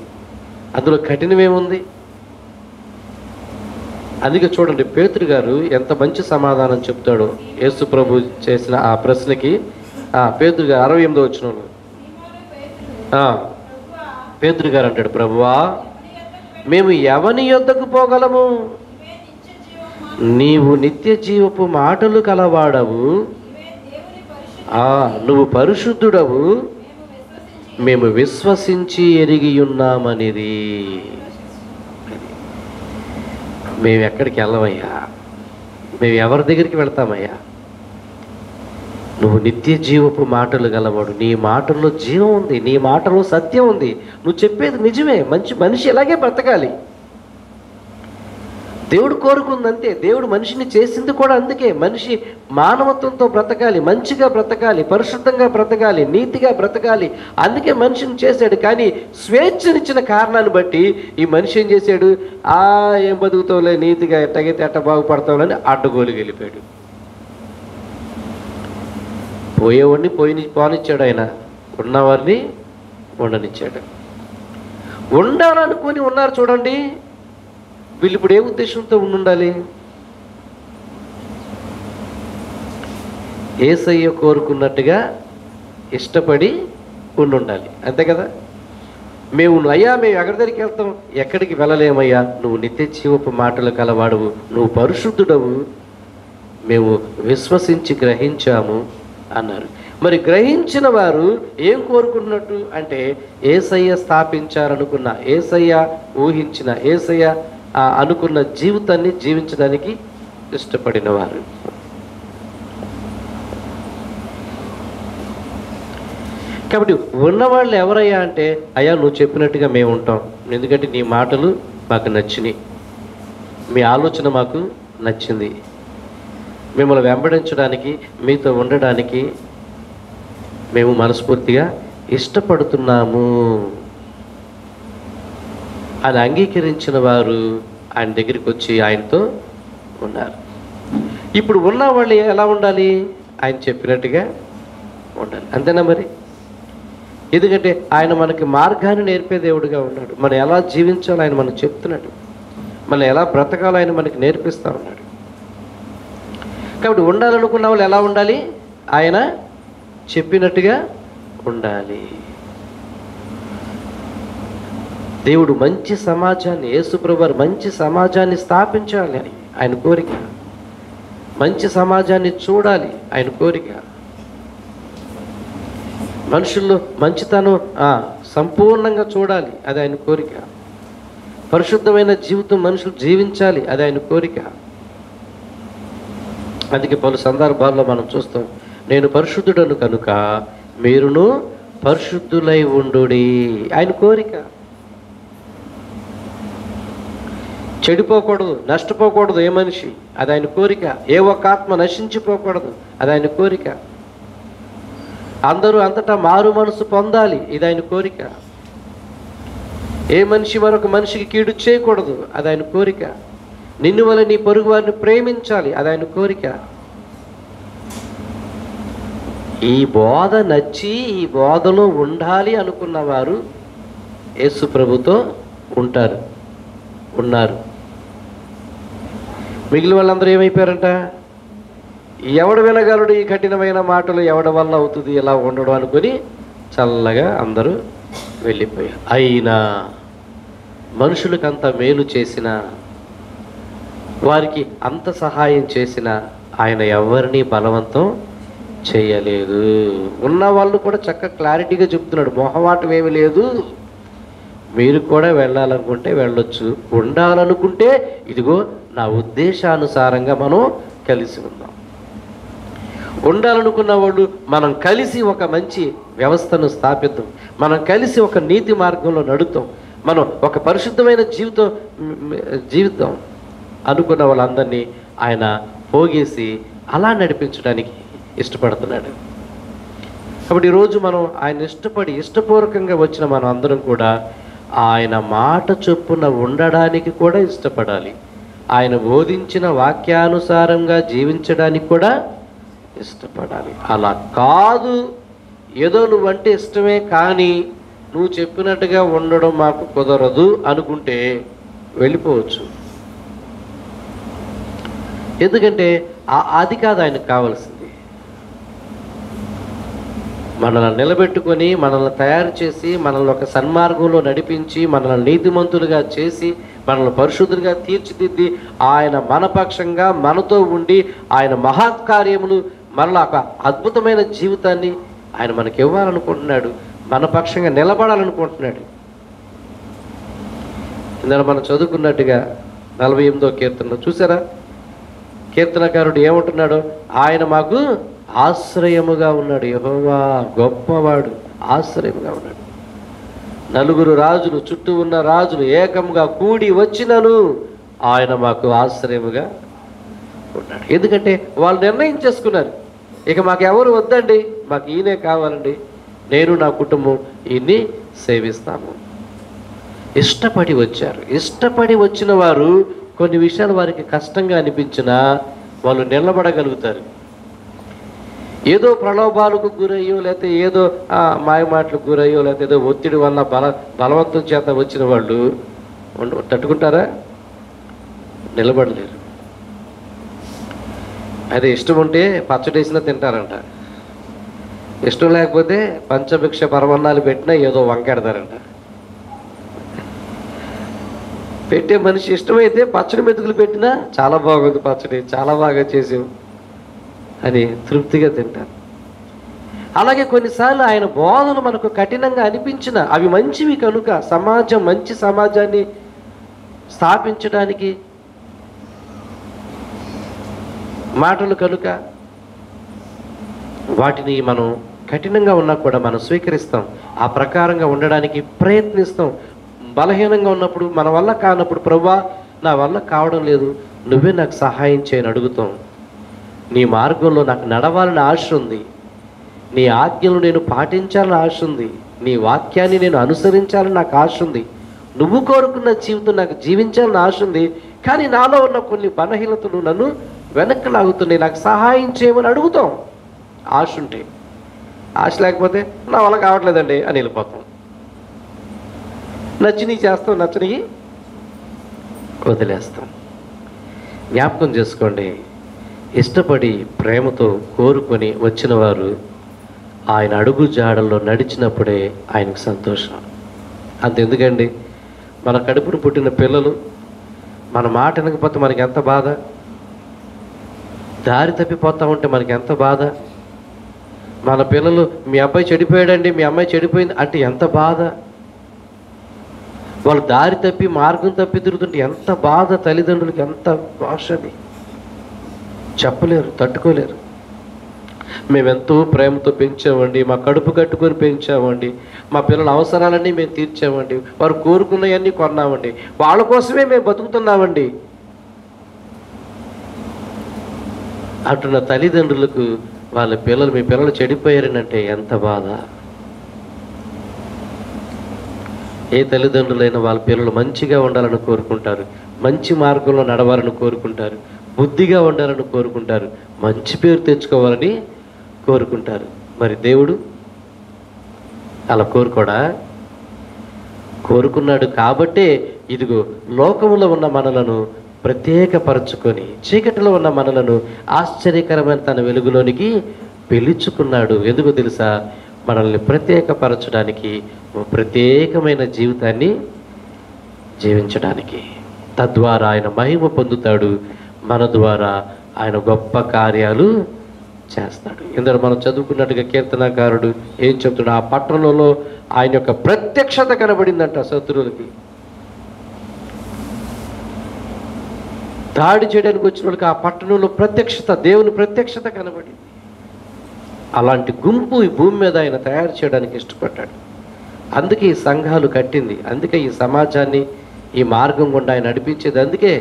అందులో కఠినమేముంది? అందుకే చూడండి, పేతురు గారు ఎంత మంచి సమాధానం చెప్తాడో యేసు ప్రభు చేసిన ఆ ప్రశ్నకి. పేతురు గారు 68వ వచనంలో పేతురు గారు అంటాడు, ప్రభువా మేము ఎవని యొద్దకు పోగలము? నీవు నిత్య జీవపు మాటలు కలవాడవు, నువ్వు పరిశుద్ధుడవు, మేము విశ్వసించి ఎరిగి ఉన్నామనిది. మేము ఎక్కడికి వెళ్ళమయ్యా? మేము ఎవరి దగ్గరికి వెళ్తామయ్యా? నువ్వు నిత్య జీవపు మాటలు గలవాడు, నీ మాటల్లో జీవం ఉంది, నీ మాటలో సత్యం ఉంది, నువ్వు చెప్పేది నిజమే. మంచి మనిషి ఇలాగే బ్రతకాలి. దేవుడు కోరుకుంది అంతే. దేవుడు మనిషిని చేసింది కూడా అందుకే. మనిషి మానవత్వంతో బ్రతకాలి, మంచిగా బ్రతకాలి, పరిశుద్ధంగా బ్రతకాలి, నీతిగా బ్రతకాలి. అందుకే మనిషిని చేశాడు. కానీ స్వేచ్ఛనిచ్చిన కారణాన్ని బట్టి ఈ మనిషి ఏం చేశాడు? ఏం బతుకుతావులే, నీతిగా ఎట్టగైతే ఎట్ట బాగుపడతావులని అడ్డగోలుకి వెళ్ళిపోయాడు. పోయేవాడిని పోనిచ్చాడు ఆయన, ఉన్నవారిని ఉండనిచ్చాడు. ఉండాలనుకొని ఉన్నారు చూడండి. వీళ్ళు ఇప్పుడు ఏ ఉద్దేశంతో ఉండాలి? యేసయ్య కోరుకున్నట్టుగా ఇష్టపడి ఉండాలి, అంతే కదా. మేము ఎక్కడి దగ్గరికి వెళ్తాం? ఎక్కడికి వెళ్ళలేమయ్యా, నువ్వు నిత్య జీవపు మాటలు కలవాడవు, నువ్వు పరిశుద్ధుడవు, మేము విశ్వసించి గ్రహించాము అన్నారు. మరి గ్రహించిన వారు ఏం కోరుకున్నట్టు అంటే, యేసయ్య స్థాపించారనుకున్న, యేసయ్య ఊహించిన, యేసయ్య అనుకున్న జీవితాన్ని జీవించడానికి ఇష్టపడిన వారు. కాబట్టి ఉన్నవాళ్ళు ఎవరయ్యా అంటే, అయ్యా నువ్వు చెప్పినట్టుగా మేము ఉంటాం, ఎందుకంటే నీ మాటలు మాకు నచ్చినాయి, మీ ఆలోచన మాకు నచ్చింది, మిమ్మల్ని వెంబడించడానికి, మీతో ఉండడానికి మేము మనస్ఫూర్తిగా ఇష్టపడుతున్నాము అని అంగీకరించిన వారు ఆయన దగ్గరికి వచ్చి ఆయనతో ఉన్నారు. ఇప్పుడు ఉన్న వాళ్ళు ఎలా ఉండాలి? ఆయన చెప్పినట్టుగా ఉండాలి, అంతేనా మరి? ఎందుకంటే ఆయన మనకి మార్గాన్ని నేర్పే దేవుడిగా ఉన్నాడు. మనం ఎలా జీవించాలో ఆయన మనకు చెప్తున్నాడు, మనం ఎలా బ్రతకాలో ఆయన మనకి నేర్పిస్తూ ఉన్నాడు. కాబట్టి ఉండాలనుకున్న వాళ్ళు ఎలా ఉండాలి? ఆయన చెప్పినట్టుగా ఉండాలి. దేవుడు మంచి సమాజాన్ని, యేసుప్రభు వారు మంచి సమాజాన్ని స్థాపించాలి అని ఆయన కోరిక. మంచి సమాజాన్ని చూడాలి ఆయన కోరిక. మనుషుల్లో మంచితనం సంపూర్ణంగా చూడాలి, అది ఆయన కోరిక. పరిశుద్ధమైన జీవితం మనుషులు జీవించాలి, అది ఆయన కోరిక. అందుకే పలు సందర్భాల్లో మనం చూస్తాం, నేను పరిశుద్ధుడను కనుక మీరును పరిశుద్ధులై ఉండుడి. ఆయన కోరిక. చెడిపోకూడదు, నష్టపోకూడదు ఏ మనిషి, అది ఆయన కోరిక. ఏ ఒక్క ఆత్మ నశించిపోకూడదు, అది ఆయన కోరిక. అందరూ అంతటా మారు మనసు పొందాలి, ఇది ఆయన కోరిక. ఏ మనిషి మరొక మనిషికి కీడు చేయకూడదు, అది ఆయన కోరిక. నిన్ను వల్ల నీ పొరుగు వారిని ప్రేమించాలి, అది ఆయన కోరిక. ఈ బోధ నచ్చి ఈ బోధలో ఉండాలి అనుకున్న వారు యేసు ప్రభుతో ఉన్నారు. మిగిలిన వాళ్ళందరూ ఏమైపోయారంట? ఎవడు వినగలడు ఈ కఠినమైన మాటలు, ఎవడి వల్ల అవుతుంది ఇలా ఉండడం అనుకుని చల్లగా అందరూ వెళ్ళిపోయారు. అయినా మనుషులకు అంత మేలు చేసిన, వారికి అంత సహాయం చేసిన ఆయన ఎవరిని బలవంతం చేయలేదు. ఉన్న వాళ్ళు కూడా చక్కగా క్లారిటీగా చెప్తున్నాడు, మొహమాటం ఏమీ లేదు. మీరు కూడా వెళ్ళాలనుకుంటే వెళ్ళొచ్చు, ఉండాలనుకుంటే ఇదిగో నా ఉద్దేశానుసారంగా మనం కలిసి ఉందాం. ఉండాలనుకున్న వాళ్ళు మనం కలిసి ఒక మంచి వ్యవస్థను స్థాపిద్దాం, మనం కలిసి ఒక నీతి మార్గంలో నడుద్దాం, మనం ఒక పరిశుద్ధమైన జీవితం అనుకున్న వాళ్ళందరినీ ఆయన పోగేసి అలా నడిపించడానికి ఇష్టపడుతున్నాడు. కాబట్టి ఈరోజు మనం ఆయన ఇష్టపూర్వకంగా వచ్చిన మనం అందరం కూడా ఆయన మాట చొప్పున ఉండడానికి కూడా ఇష్టపడాలి. ఆయన బోధించిన వాక్యానుసారంగా జీవించడానికి కూడా ఇష్టపడాలి. అలా కాదు, ఏదో నువ్వంటే ఇష్టమే కానీ నువ్వు చెప్పినట్టుగా ఉండడం మాకు కుదరదు అనుకుంటే వెళ్ళిపోవచ్చు. ఎందుకంటే అది కాదు ఆయనకు కావాల్సింది. మనల్ని నిలబెట్టుకొని, మనల్ని తయారు చేసి, మనల్ని ఒక సన్మార్గంలో నడిపించి, మనల్ని నీతిమంతులుగా చేసి, మనల్ని పరిశుద్ధులుగా తీర్చిదిద్ది, ఆయన మనపక్షంగా మనతో ఉండి ఆయన మహత్కార్యములు, మనలో ఒక అద్భుతమైన జీవితాన్ని ఆయన మనకి ఇవ్వాలనుకుంటున్నాడు, మన పక్షంగా నిలబడాలనుకుంటున్నాడు. ఇందులో మనం చదువుకున్నట్టుగా 48వ కీర్తనలో చూసారా, కీర్తనకారుడు ఏమంటున్నాడు? ఆయన మాకు ఆశ్రయముగా ఉన్నాడు. యెహోవా గొప్పవాడు, ఆశ్రయముగా ఉన్నాడు. నలుగురు రాజులు, చుట్టూ ఉన్న రాజులు ఏకంగా కూడి వచ్చినను ఆయన మాకు ఆశ్రయముగా ఉన్నాడు. ఎందుకంటే వాళ్ళు నిర్ణయం చేసుకున్నారు, ఇక మాకు ఎవరు వద్దండి, మాకు ఈయనే కావాలండి, నేను నా కుటుంబం ఈయన్ని సేవిస్తాము. ఇష్టపడి వచ్చారు. ఇష్టపడి వచ్చిన వారు కొన్ని విషయాలు వారికి కష్టంగా అనిపించినా వాళ్ళు నిలబడగలుగుతారు. ఏదో ప్రలోభాలకు గురయ్యో, లేకపోతే ఏదో మాయమాటలకు గురయ్యో, లేకపోతే ఏదో ఒత్తిడి వల్ల బలవంతం చేత వచ్చిన వాళ్ళు తట్టుకుంటారా? నిలబడలేరు. అదే ఇష్టం ఉంటే పచ్చడేసినా తింటారంట, ఇష్టం లేకపోతే పంచభిక్ష పరమన్నాలు పెట్టినా ఏదో వంకెడతారంట. పెట్టే మనిషి ఇష్టమైతే పచ్చడి మెతుకులు పెట్టినా చాలా బాగుంది పచ్చడి, చాలా బాగా చేసావు అని తృప్తిగా తింటారు. అలాగే కొన్నిసార్లు ఆయన బోధనలు మనకు కఠినంగా అనిపించిన అవి మంచివి కనుక, మంచి సమాజాన్ని స్థాపించడానికి మాటలు కనుక వాటిని మనం కఠినంగా ఉన్నా కూడా మనం స్వీకరిస్తాం, ఆ ప్రకారంగా ఉండడానికి ప్రయత్నిస్తాం. బలహీనంగా ఉన్నప్పుడు, మన వల్ల కానప్పుడు, ప్రభువా నా వల్ల కావడం లేదు, నువ్వే నాకు సహాయం చేయని అడుగుతాం. నీ మార్గంలో నాకు నడవాలని ఆశ ఉంది, నీ ఆజ్ఞలు నేను పాటించాలని ఆశ ఉంది, నీ వాక్యాన్ని నేను అనుసరించాలని నాకు ఆశ ఉంది, నువ్వు కోరుకున్న జీవితం నాకు జీవించాలని ఆశ ఉంది. కానీ నాలో ఉన్న కొన్ని బలహీనతలు నన్ను వెనక్కి లాగుతున్నాయి, నాకు సహాయం చేయమని అడుగుతాం. ఆశ ఉంటే. ఆశ లేకపోతే నా వల్ల కావట్లేదండి అని వెళ్ళిపోతాం. నచ్చినవి చేస్తాం, నచ్చనివి వదిలేస్తాం. జ్ఞాపకం చేసుకోండి, ఇష్టపడి ప్రేమతో కోరుకొని వచ్చిన వారు ఆయన అడుగు జాడల్లో నడిచినప్పుడే ఆయనకు సంతోషం. అంతెందుకండి, మన కడుపును పుట్టిన పిల్లలు మన మాట వినకపోతే మనకి ఎంత బాధ, దారి తప్పిపోతా ఉంటే మనకి ఎంత బాధ. మన పిల్లలు మీ అబ్బాయి చెడిపోయాడండి, మీ అమ్మాయి చెడిపోయింది అంటే ఎంత బాధ. వాళ్ళు దారి తప్పి మార్గం తప్పి తిరుగుతుంటే ఎంత బాధ, తల్లిదండ్రులకి ఎంత భాషది. చెప్పలేరు, తట్టుకోలేరు. మేమెంతో ప్రేమతో పెంచామండి, మా కడుపు కట్టుకొని పెంచామండి, మా పిల్లల అవసరాలన్నీ మేము తీర్చామండి, వారు కోరుకున్నవన్నీ కొన్నామండి, వాళ్ళ కోసమే మేము బతుకుతున్నామండి అంటున్న తల్లిదండ్రులకు మీ పిల్లలు చెడిపోయారనంటే ఎంత బాధ. ఏ తల్లిదండ్రులైనా వాళ్ళ పిల్లలు మంచిగా ఉండాలని కోరుకుంటారు, మంచి మార్గంలో నడవాలని కోరుకుంటారు, బుద్ధిగా ఉండాలని కోరుకుంటారు, మంచి పేరు తెచ్చుకోవాలని కోరుకుంటారు. మరి దేవుడు అలా కోరుకున్నాడు కాబట్టే ఇదిగో లోకములో ఉన్న మనలను ప్రత్యేకపరచుకొని చీకటిలో ఉన్న మనలను ఆశ్చర్యకరమైన తన వెలుగులోనికి పిలుచుకున్నాడు. ఎందుకు తెలుసా? మనల్ని ప్రత్యేకపరచడానికి, ప్రత్యేకమైన జీవితాన్ని జీవించడానికి. తద్వారా ఆయన మహిమ పొందుతాడు, మన ద్వారా ఆయన గొప్ప కార్యాలు చేస్తాడు. ఇందులో మనం చదువుకున్నట్టుగా కీర్తనకారుడు ఏం చెప్తున్నాడు? ఆ పట్టణంలో ఆయన యొక్క ప్రత్యక్షత కనబడిందంట. శత్రువులకి దాడి చేయడానికి వచ్చిన వాళ్ళకి ఆ పట్టణంలో ప్రత్యక్షత, దేవుని ప్రత్యక్షత కనబడింది. అలాంటి గుంపు ఈ భూమి మీద ఆయన తయారు చేయడానికి ఇష్టపడ్డాడు. అందుకే ఈ సంఘాలు కట్టింది, అందుకే ఈ సమాజాన్ని ఈ మార్గం గుండా ఆయన నడిపించేది అందుకే.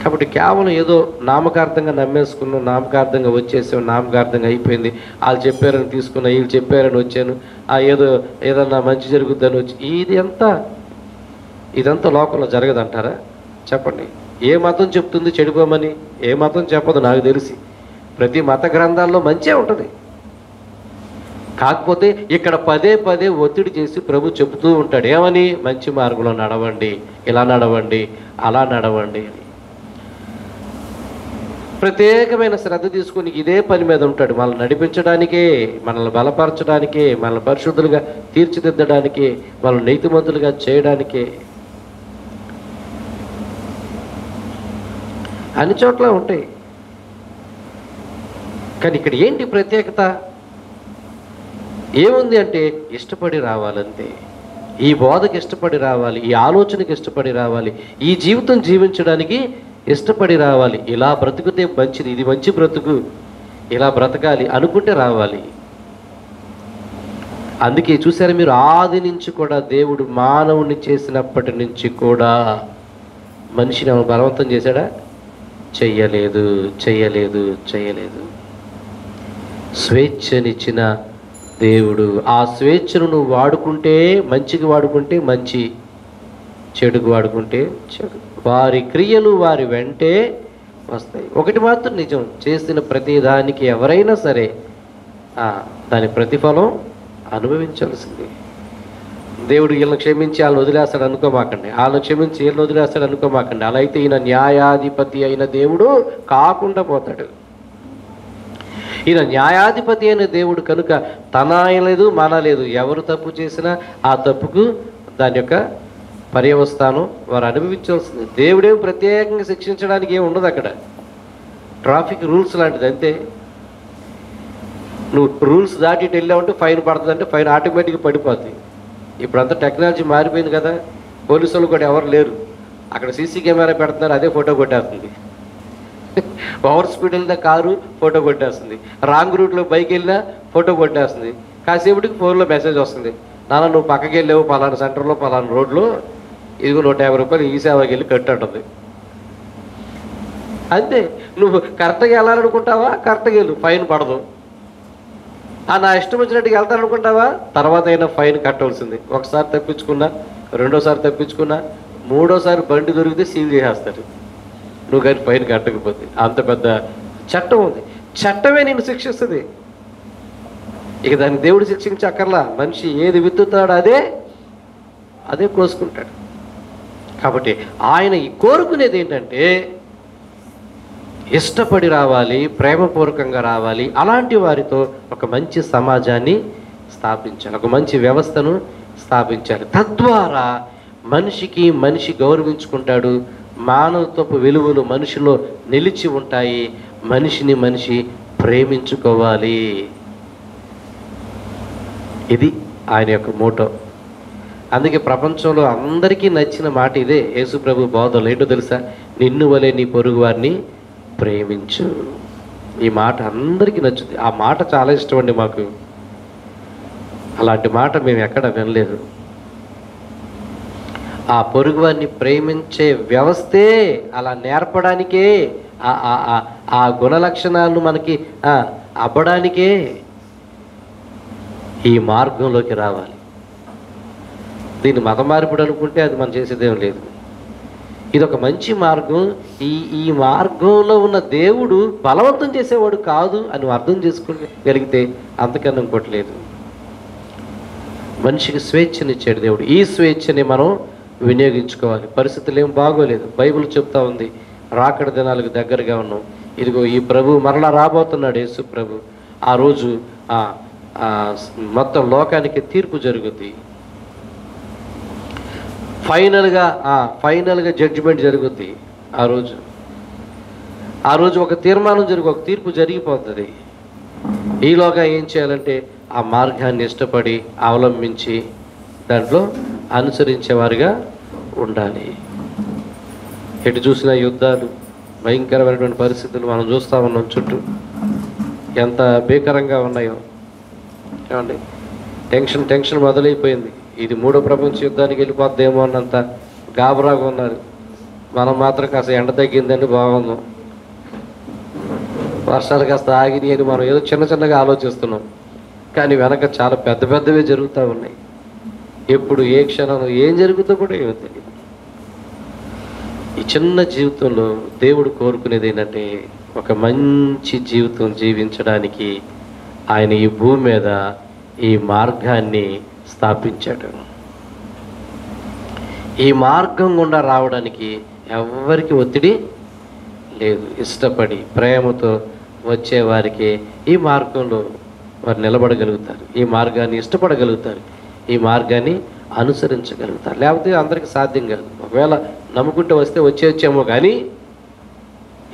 కాబట్టి కేవలం ఏదో నామకార్థంగా నమ్మేసుకున్నాం, నామకార్థంగా వచ్చేసాం, నామకార్థంగా అయిపోయింది, వాళ్ళు చెప్పారని తీసుకున్నా, వీళ్ళు చెప్పారని వచ్చాను, ఏదన్నా మంచి జరుగుద్దని వచ్చి, ఇదంతా లోకంలో జరగదంటారా? చెప్పండి. ఏ మతం చెప్తుంది చెడిపోమని? ఏ మతం చెప్పదు నాకు తెలిసి. ప్రతి మత గ్రంథాల్లో మంచే ఉంటుంది. కాకపోతే ఇక్కడ పదే పదే ఒత్తిడి చేసి ప్రభు చెబుతూ ఉంటాడు, ఏమని? మంచి మార్గంలో నడవండి, ఇలా నడవండి, అలా నడవండి అని. ప్రత్యేకమైన శ్రద్ధ తీసుకుని ఇదే పని మీద ఉంటాడు. మనల్ని నడిపించడానికే, మనల్ని బలపరచడానికే, మనల్ని పరిశుద్ధులుగా తీర్చిదిద్దడానికే, మనల్ని నీతిమంతులుగా చేయడానికే. అన్ని చోట్ల ఉంటాయి. కానీ ఇక్కడ ఏంటి ప్రత్యేకత? ఏముంది అంటే ఇష్టపడి రావాలంతే. ఈ బోధకి ఇష్టపడి రావాలి, ఈ ఆలోచనకి ఇష్టపడి రావాలి, ఈ జీవితం జీవించడానికి ఇష్టపడి రావాలి. ఇలా బ్రతుకుతే మంచిది, ఇది మంచి బ్రతుకు, ఇలా బ్రతకాలి అనుకుంటే రావాలి. అందుకే చూసారా మీరు, ఆది నుంచి కూడా దేవుడు మానవుని చేసినప్పటి నుంచి కూడా మనిషిని బలవంతం చేశాడా? చెయ్యలేదు. స్వేచ్ఛనిచ్చిన దేవుడు. ఆ స్వేచ్ఛను నువ్వు వాడుకుంటే మంచికి వాడుకుంటే మంచి, చెడుకు వాడుకుంటే చెడు. వారి క్రియలు వారి వెంటే వస్తాయి. ఒకటి మాత్రం నిజం, చేసిన ప్రతి దానికి ఎవరైనా సరే దాని ప్రతిఫలం అనుభవించాల్సింది. దేవుడు వీళ్ళని క్షమించి వాళ్ళని వదిలేస్తాడు అనుకోమాకండి, వాళ్ళని క్షమించి వీళ్ళని వదిలేస్తాడు అనుకోమాకండి. అలా అయితే ఈయన న్యాయాధిపతి అయిన దేవుడు కాకుండా పోతాడు. ఈయన న్యాయాధిపతి అయిన దేవుడు కనుక తన లేదు మన లేదు, ఎవరు తప్పు చేసినా ఆ తప్పుకు దాని యొక్క పర్యవస్థానం వారు అనుభవించాల్సింది. దేవుడేం ప్రత్యేకంగా శిక్షించడానికి ఏమి ఉండదు అక్కడ. ట్రాఫిక్ రూల్స్ లాంటిది అంతే. నువ్వు రూల్స్ దాటి వెళ్ళావంటే ఫైన్ పడుతుంది, అంటే ఫైన్ ఆటోమేటిక్గా పడిపోద్ది. ఇప్పుడంతా టెక్నాలజీ మారిపోయింది కదా, పోలీసు వాళ్ళు కూడా ఎవరు లేరు, అక్కడ సీసీ కెమెరా పెడుతున్నారు, అదే ఫోటో కొట్టేస్తుంది. ఓవర్ స్పీడ్ వెళ్ళినా కారు ఫోటో కొట్టేస్తుంది, రాంగ్ రూట్లో బైక్ వెళ్ళినా ఫోటో కొట్టేస్తుంది. కాసేపటికి ఫోన్లో మెసేజ్ వస్తుంది, నాన్న నువ్వు పక్కకి వెళ్ళావు పలానా సెంటర్లో పలానా రోడ్లో, ఇదిగో 150 రూపాయలు ఈ సేవకి వెళ్ళి కట్టుంటుంది. అంతే. నువ్వు కరెక్ట్గా వెళ్ళాలనుకుంటావా, కరెక్ట్గా వెళ్ళు, ఫైన్ పడదు. నా ఇష్టం వచ్చినట్టుగా వెళ్తాననుకుంటావా, తర్వాత అయినా ఫైన్ కట్టవలసింది. ఒకసారి తప్పించుకున్నా, రెండోసారి తప్పించుకున్నా, మూడోసారి బండి దొరికితే సీల్ చేసేస్తాడు నువ్వు కానీ ఫైన్ కట్టకపోతే. అంత పెద్ద చట్టం ఉంది. చట్టమే నిన్ను శిక్షిస్తుంది. ఇక దాన్ని దేవుడు శిక్షించక్కర్లా. మనిషి ఏది విత్తుతాడో అదే కోసుకుంటాడు. కాబట్టి ఆయన ఈ కోరుకునేది ఏంటంటే ఇష్టపడి రావాలి, ప్రేమపూర్వకంగా రావాలి, అలాంటి వారితో ఒక మంచి సమాజాన్ని స్థాపించాలి, ఒక మంచి వ్యవస్థను స్థాపించాలి. తద్వారా మనిషి గౌరవించుకుంటాడు, మానవత్వపు విలువలు మనిషిలో నిలిచి ఉంటాయి, మనిషి ప్రేమించుకోవాలి. ఇది ఆయన యొక్క మోటో. అందుకే ప్రపంచంలో అందరికీ నచ్చిన మాట ఇదే. యేసు ప్రభు బోధలు ఏంటో తెలుసా? నిన్ను వలె నీ పొరుగు వారిని ప్రేమించు. ఈ మాట అందరికీ నచ్చుతుంది. ఆ మాట చాలా ఇష్టం అండి మాకు. అలాంటి మాట మేము ఎక్కడ వినలేదు. ఆ పొరుగు వారిని ప్రేమించే వ్యవస్థే అలా నేర్పడానికే, ఆ గుణ లక్షణాలను మనకి అవ్వడానికే ఈ మార్గంలోకి రావాలి. దీన్ని మత మార్పుడు అనుకుంటే అది మనం చేసేదేం లేదు. ఇది ఒక మంచి మార్గం. ఈ మార్గంలో ఉన్న దేవుడు బలవంతం చేసేవాడు కాదు అని అర్థం చేసుకోగలిగితే అంతకన్నా ఇంకోట్లేదు. మనిషికి స్వేచ్ఛనిచ్చాడు దేవుడు. ఈ స్వేచ్ఛని మనం వినియోగించుకోవాలి. పరిస్థితులు ఏం బాగోలేదు. బైబిల్ చెప్తా ఉంది, రాకడ దినాలకు దగ్గరగా ఉన్నాం. ఇదిగో ఈ ప్రభు మరలా రాబోతున్నాడు, యేసు ప్రభు. ఆ రోజు మొత్తం లోకానికి తీర్పు జరుగుద్ది. ఫైనల్గా జడ్జిమెంట్ జరుగుద్ది. ఆ రోజు ఒక తీర్మానం ఒక తీర్పు జరిగిపోతుంది. ఈలోగా ఏం చేయాలంటే ఆ మార్గాన్ని ఇష్టపడి అవలంబించి దాంట్లో అనుసరించేవారుగా ఉండాలి. ఎటు చూసినా యుద్ధాలు, భయంకరమైనటువంటి పరిస్థితులు మనం చూస్తూ ఉన్నాం. చుట్టూ ఎంత భీకరంగా ఉన్నాయో ఏమండి. టెన్షన్ మొదలైపోయింది. ఇది 3వ ప్రపంచ యుద్ధానికి వెళ్ళిపోద్దేమో అన్నంత గాబరాగా ఉన్నారు. మనం మాత్రం కాస్త ఎండ తగ్గిందని బాగుందాం, వర్షాలు కాస్త ఆగినాయి అని మనం ఏదో చిన్నగా ఆలోచిస్తున్నాం. కానీ వెనక చాలా పెద్దవే జరుగుతూ ఉన్నాయి. ఎప్పుడు ఏ క్షణంలో ఏం జరుగుతుందో కూడా ఏమో తెలియదు. ఈ చిన్న జీవితంలో దేవుడు కోరుకునేది ఏంటంటే ఒక మంచి జీవితం జీవించడానికి ఆయన ఈ భూమి మీద ఈ మార్గాన్ని స్థాపించాడు. ఈ మార్గం గుండా రావడానికి ఎవరికి ఒత్తిడి లేదు. ఇష్టపడి ప్రేమతో వచ్చేవారికి ఈ మార్గంలో వారు నిలబడగలుగుతారు, ఈ మార్గాన్ని ఇష్టపడగలుగుతారు, ఈ మార్గాన్ని అనుసరించగలుగుతారు. లేకపోతే అందరికీ సాధ్యం కాదు. ఒకవేళ నమ్ముకుంటూ వస్తే వచ్చేమో కానీ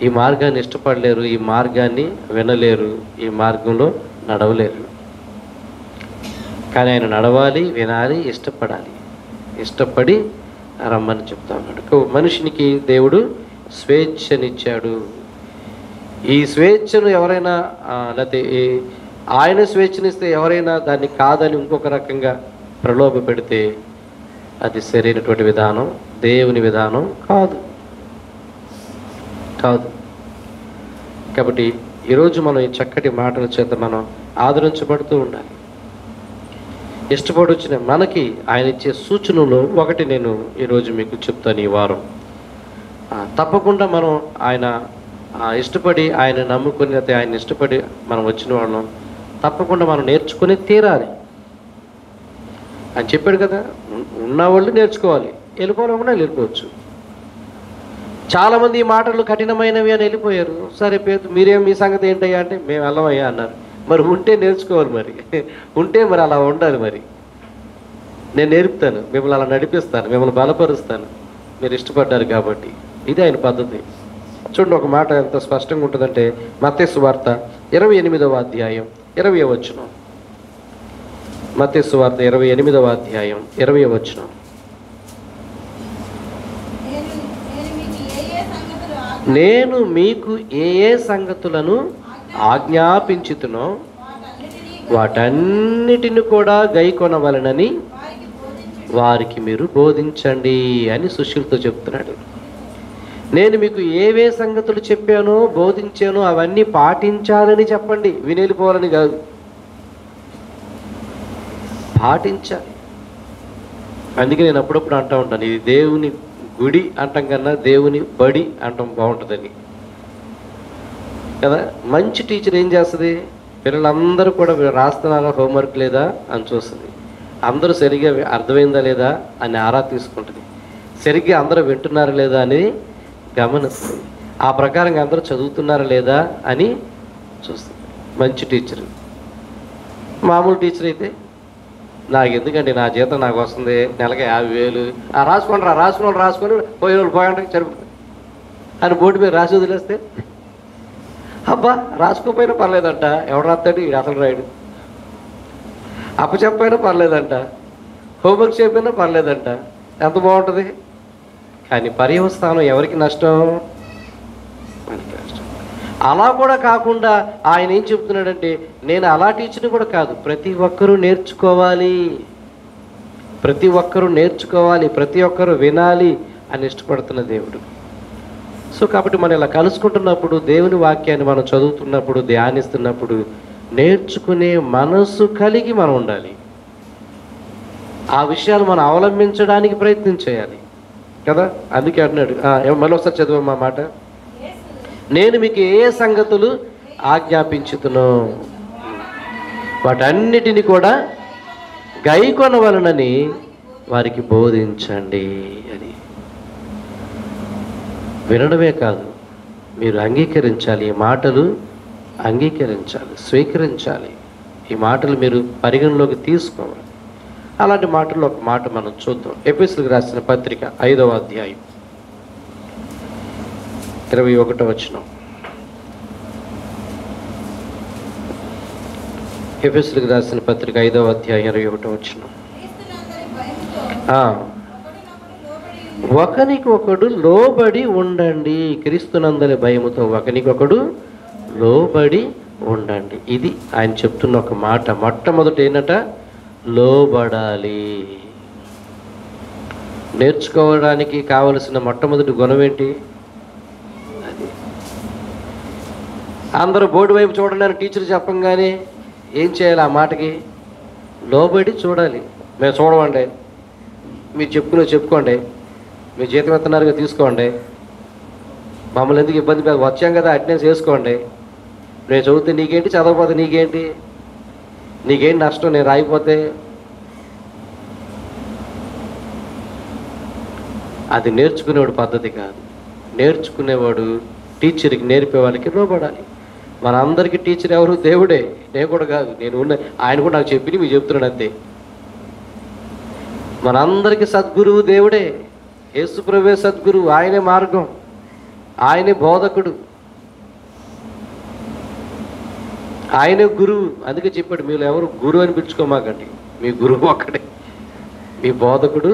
ఈ మార్గాన్ని ఇష్టపడలేరు, ఈ మార్గాన్ని వినలేరు, ఈ మార్గంలో నడవలేరు. కానీ ఆయన నడవాలి, వినాలి, ఇష్టపడి రమ్మని చెప్తా ఉన్నాడు. మనిషినికి దేవుడు స్వేచ్ఛనిచ్చాడు. ఈ స్వేచ్ఛను ఎవరైనా లేకపోతే ఆయన స్వేచ్ఛనిస్తే ఎవరైనా దాన్ని కాదని ఇంకొక రకంగా ప్రలోభ పెడితే అది సరైనటువంటి విధానం, దేవుని విధానం కాదు. కాబట్టి ఈరోజు మనం ఈ చక్కటి మాటల చేత మనం ఆదరించబడుతూ ఉండాలి. ఇష్టపడి వచ్చిన మనకి ఆయన ఇచ్చే సూచనలు ఒకటి నేను ఈరోజు మీకు చెప్తాను. ఈ వారం తప్పకుండా మనం ఆయన ఇష్టపడి ఆయన నమ్ముకుని అయితే ఆయన ఇష్టపడి మనం వచ్చిన వాళ్ళం తప్పకుండా మనం నేర్చుకుని తీరాలి అని చెప్పాడు కదా. ఉన్నవాళ్ళు నేర్చుకోవాలి, వెళ్ళిపోవాలనుకున్నా వెళ్ళిపోవచ్చు. చాలామంది ఈ మాటలు కఠినమైనవి అని వెళ్ళిపోయారు. సరే మీరేం మీ సంగతి ఏంటయ్యా అంటే మేము వెళ్ళమయ్యా అన్నారు. మరి ఉంటే నేర్చుకోవాలి, మరి ఉంటే మరి అలా ఉండాలి. మరి నేను నేర్పుతాను, మిమ్మల్ని అలా నడిపిస్తాను, మిమ్మల్ని బలపరుస్తాను, మీరు ఇష్టపడ్డారు కాబట్టి. ఇది ఆయన పద్ధతి. చూడండి, ఒక మాట ఎంత స్పష్టంగా ఉంటుందంటే మత్తయి సువార్త 28వ అధ్యాయం 20వ వచనం. మత్తయి సువార్త 28వ అధ్యాయం 20వ వచనం. నేను మీకు ఏ సంగతులను ఆజ్ఞాపించుతునో వాటన్నిటిని కూడా గైకొనవలనని వారికి మీరు బోధించండి అని శిష్యులతో చెప్తున్నాడు. నేను మీకు ఏవే సంగతులు చెప్పానో బోధించానో అవన్నీ పాటించాలని చెప్పండి, వినేలిపోవాలని కాదు, పాటించాలి. అందుకే నేను అప్పుడప్పుడు అంటూ ఉంటాను, ఇది దేవుని గుడి అంటాం కన్నా దేవుని బడి అంటాం బాగుంటుందని కదా. మంచి టీచర్ ఏం చేస్తుంది, పిల్లలందరూ కూడా రాస్తున్నారా హోంవర్క్ లేదా అని చూస్తుంది, అందరూ సరిగ్గా అర్థమైందా లేదా అని ఆరా తీసుకుంటుంది, సరిగ్గా అందరూ వింటున్నారా లేదా అని గమనిస్తుంది, ఆ ప్రకారంగా అందరూ చదువుతున్నారా లేదా అని చూస్తుంది. మంచి టీచర్. మామూలు టీచర్ అయితే నాకు ఎందుకండి, నా జీతం నాకు వస్తుంది నెలకి 50,000, రాసుకొని పోయే వాళ్ళు పోయండి చరుపు అని బోర్డు మీద రాసి వదిలేస్తే అబ్బా రాసుకోపోయినా పర్లేదంట, ఎవడు రాస్తాడు ఈ అసలు రాయడు, అప్పచెప్పైనా పర్లేదంట, హోంవర్క్ చేయకపోయినా పర్లేదంట, ఎంత బాగుంటుంది కానీ పర్యవస్థానం ఎవరికి నష్టం? మనకి నష్టం. అలా కూడా కాకుండా ఆయన ఏం చెప్తున్నాడంటే, నేను అలా టీచర్ని కూడా కాదు, ప్రతి ఒక్కరూ నేర్చుకోవాలి, ప్రతి ఒక్కరూ నేర్చుకోవాలి, ప్రతి ఒక్కరూ వినాలి అని ఇష్టపడుతున్న దేవుడు. సో కాబట్టి మనం ఇలా కలుసుకుంటున్నప్పుడు, దేవుని వాక్యాన్ని మనం చదువుతున్నప్పుడు, ధ్యానిస్తున్నప్పుడు నేర్చుకునే మనసు కలిగి మనం ఉండాలి. ఆ విషయాలు మనం అవలంబించడానికి ప్రయత్నం చేయాలి కదా. అందుకే అంటున్నాడు, మళ్ళీ ఒకసారి చదువు మా మాట. నేను మీకు ఏ సంగతులు ఆజ్ఞాపించుతునో వాటన్నిటిని కూడా గైకొనవలనని వారికి బోధించండి అని. వినడమే కాదు, మీరు అంగీకరించాలి, ఈ మాటలు అంగీకరించాలి, స్వీకరించాలి, ఈ మాటలు మీరు పరిగణలోకి తీసుకోవాలి. అలాంటి మాటల్లో ఒక మాట మనం చూద్దాం. ఎఫెసీయులకు రాసిన పత్రిక 5వ అధ్యాయం 21వ వచనం. ఎఫెసీయులకు రాసిన పత్రిక 5వ అధ్యాయం 21వ వచనం. ఒకనికొకడు లోబడి ఉండండి, క్రీస్తునందలి భయముతో ఒకనికొకడు లోబడి ఉండండి. ఇది ఆయన చెప్తున్న ఒక మాట. మొట్టమొదటి ఏంటట? లోబడాలి. నేర్చుకోవడానికి కావలసిన మొట్టమొదటి గుణం ఏంటి? అది అందరూ బోర్డు వైపు చూడండి అని టీచర్ చెప్పంగానే ఏం చేయాలి? ఆ మాటకి లోబడి చూడాలి. మేము చూడమండి, మీరు చెప్పుకోండి, మీ జీతం ఎత్తున్నారుగా తీసుకోండి, మమ్మల్ని ఎందుకు ఇబ్బంది పెద్ద వచ్చాం కదా అటెండెన్స్ వేసుకోండి, నేను చదివితే నీకేంటి, చదవకపోతే నీకేంటి, నీకేంటి నష్టం నేను రాయిపోతే? అది నేర్చుకునేవాడు పద్ధతి కాదు. నేర్చుకునేవాడు టీచర్కి నేర్పే వాళ్ళకి లోబడాలి. మన అందరికీ టీచర్ ఎవరు? దేవుడే. నేను కూడా కాదు, ఆయన కూడా నాకు చెప్పి మీకు చెప్తున్నాడు అంతే. మనందరికీ సద్గురువు దేవుడే. యేసుప్రభువే సద్గురువు, ఆయనే మార్గం, ఆయనే బోధకుడు, ఆయనే గురువు. అందుకే చెప్పాడు, మీరు ఎవరు గురువు అని పిలుచుకోమాకండి, మీ గురువు ఒక్కడే, మీ బోధకుడు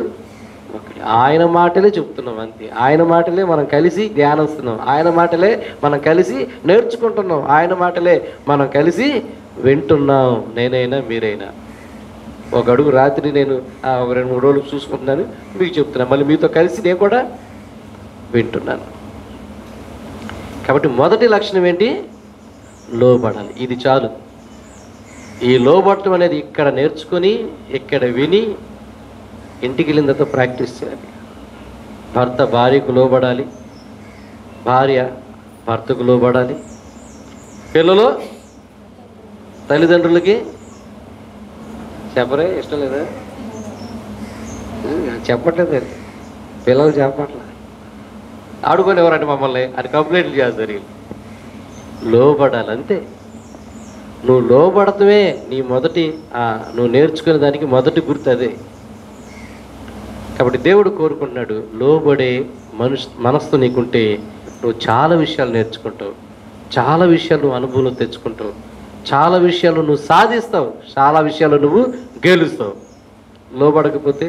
ఒక్కడే. ఆయన మాటలే చెప్తున్నాం అంతే. ఆయన మాటలే మనం కలిసి ధ్యానిస్తున్నాం, ఆయన మాటలే మనం కలిసి నేర్చుకుంటున్నాం, ఆయన మాటలే మనం కలిసి వింటున్నాం. నేనైనా మీరైనా ఒక అడుగు రాత్రి నేను ఒక 2-3 రోజులు చూసుకుంటున్నాను, మీకు చెప్తున్నాను, మళ్ళీ మీతో కలిసి నేను కూడా వింటున్నాను. కాబట్టి మొదటి లక్షణం ఏంటి? లోబడాలి. ఇది చాలు. ఈ లోబడటం అనేది ఇక్కడ నేర్చుకొని, ఇక్కడ విని, ఇంటికి వెళ్ళిన తర్వాత ప్రాక్టీస్ చేయాలి. భర్త భార్యకు లోబడాలి, భార్య భర్తకు లోబడాలి, పిల్లలు తల్లిదండ్రులకి చెప్పరే, ఇష్టం లేదా? చెప్పట్లేదు, పిల్లలు చెప్పట్లే, ఆడుకొని ఎవరంటే మమ్మల్ని అని కంప్లైంట్లు చేస్తారు. లోబడాలి అంతే. నువ్వు లోబడతమే నీ మొదటి, నువ్వు నేర్చుకునే దానికి మొదటి గుర్తు అదే. కాబట్టి దేవుడు కోరుకుంటున్నాడు, లోబడే మనస్సు నీకుంటే నువ్వు చాలా విషయాలు నేర్చుకుంటావు, చాలా విషయాలు నువ్వు అనుభవం తెచ్చుకుంటావు, చాలా విషయాలు నువ్వు సాధిస్తావు, చాలా విషయాలు నువ్వు గెలుస్తావు. లోబడకపోతే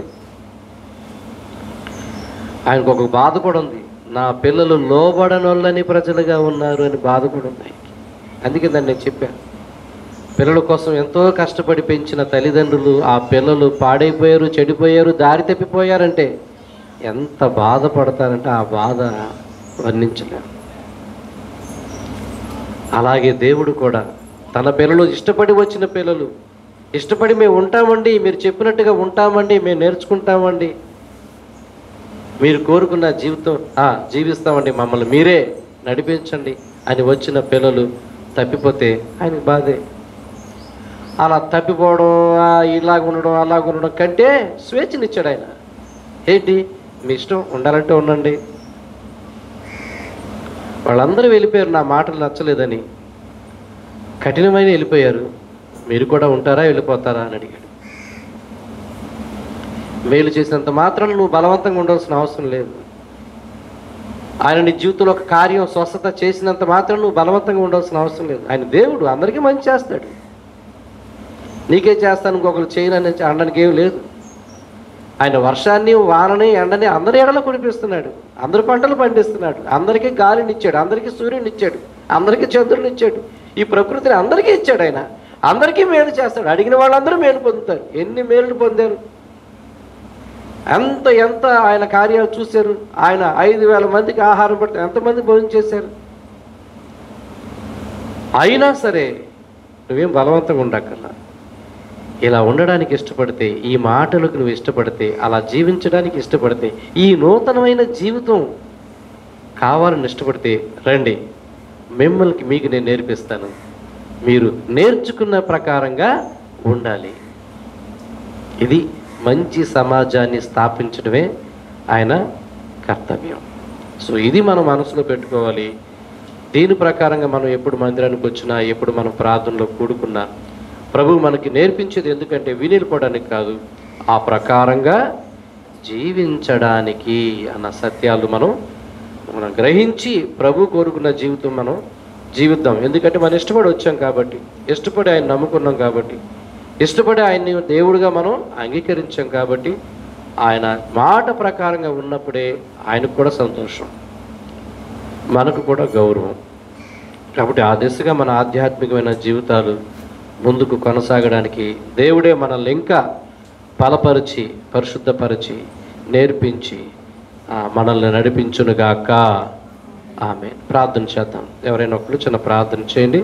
ఆయనకు ఒక బాధ కూడా ఉంది. నా పిల్లలు లోబడనొల్లని ప్రజలుగా ఉన్నారు అని బాధ కూడా ఉంది ఆయనకి. అందుకే దాన్ని నేను చెప్పాను, పిల్లల కోసం ఎంతో కష్టపడి పెంచిన తల్లిదండ్రులు ఆ పిల్లలు పాడైపోయారు, చెడిపోయారు, దారి తప్పిపోయారంటే ఎంత బాధపడతారంటే ఆ బాధ వర్ణించలేము. అలాగే దేవుడు కూడా తన పిల్లలు, ఇష్టపడి వచ్చిన పిల్లలు, ఇష్టపడి మేము ఉంటామండి, మీరు చెప్పినట్టుగా ఉంటామండి, మేము నేర్చుకుంటామండి, మీరు కోరుకున్న జీవితం జీవిస్తామండి, మమ్మల్ని మీరే నడిపించండి అని వచ్చిన పిల్లలు తప్పిపోతే ఆయనకు బాధే. అలా తప్పిపోవడం, ఇలాగ ఉండడం, అలాగ ఉండడం కంటే స్వేచ్ఛనిచ్చాడు ఆయన. ఏంటి? మీ ఇష్టం, ఉండాలంటే ఉండండి. వాళ్ళందరూ వెళ్ళిపోయారు, నా మాటలు నచ్చలేదని కఠినమైన వెళ్ళిపోయారు. మీరు కూడా ఉంటారా, వెళ్ళిపోతారా అని అడిగాడు. మేలు చేసినంత మాత్రం నువ్వు బలవంతంగా ఉండాల్సిన అవసరం లేదు. ఆయన నీ జీవితంలో ఒక కార్యం, స్వస్థత చేసినంత మాత్రం నువ్వు బలవంతంగా ఉండాల్సిన అవసరం లేదు. ఆయన దేవుడు, అందరికీ మంచి చేస్తాడు. నీకే చేస్తాను, ఇంకొకరు చేయనని అనడానికి ఏం లేదు. ఆయన వర్షాన్ని, వానని, ఎండని అందరి ఎడలో కురిపిస్తున్నాడు. అందరి పంటలు పండిస్తున్నాడు. అందరికీ గాలినిచ్చాడు, అందరికీ సూర్యునిచ్చాడు, అందరికీ చంద్రునిచ్చాడు. ఈ ప్రకృతిని అందరికీ ఇచ్చాడు. ఆయన అందరికీ మేలు చేస్తాడు. అడిగిన వాళ్ళందరూ మేలు పొందుతారు. ఎన్ని మేలు పొందారు! ఎంత ఆయన కార్యాలు చూశారు. ఆయన 5,000 మందికి ఆహారం పెట్టి ఎంతమంది భోజనం చేశారు. అయినా సరే నువ్వేం బలవంతంగా ఉండక్కర్లా. ఇలా ఉండడానికి ఇష్టపడితే, ఈ మాటలకు నువ్వు ఇష్టపడితే, అలా జీవించడానికి ఇష్టపడితే, ఈ నూతనమైన జీవితం కావాలని ఇష్టపడితే రండి, మీకు నేను నేర్పిస్తాను. మీరు నేర్చుకున్న ప్రకారంగా ఉండాలి. ఇది మంచి సమాజాన్ని స్థాపించడమే ఆయన కర్తవ్యం. సో ఇది మనం మనసులో పెట్టుకోవాలి. దీని ప్రకారంగా మనం ఎప్పుడు మందిరానికి వచ్చినా, ఎప్పుడు మనం ప్రార్థనలో కూడుకున్నా, ప్రభు మనకి నేర్పించేది ఎందుకంటే వినిపోవడానికి కాదు, ఆ ప్రకారంగా జీవించడానికి అన్న సత్యాలు మనం గ్రహించి ప్రభు కోరుకున్న జీవితం మనం జీవిద్దాం. ఎందుకంటే మనం ఇష్టపడి వచ్చాం కాబట్టి, ఇష్టపడి ఆయన నమ్ముకున్నాం కాబట్టి, ఇష్టపడి ఆయన్ని దేవుడిగా మనం అంగీకరించాం కాబట్టి, ఆయన మాట ప్రకారంగా ఉన్నప్పుడే ఆయనకు కూడా సంతోషం, మనకు కూడా గౌరవం. కాబట్టి ఆ దిశగా మన ఆధ్యాత్మికమైన జీవితాలు ముందుకు కొనసాగడానికి దేవుడే మనల్ని ఇంకా బలపరిచి, పరిశుద్ధపరిచి, నేర్పించి మనల్ని నడిపించునుగాక. ఆమేన్. ప్రార్థన చేద్దాం. ఎవరైనా ఒకరు చిన్న ప్రార్థన చేయండి.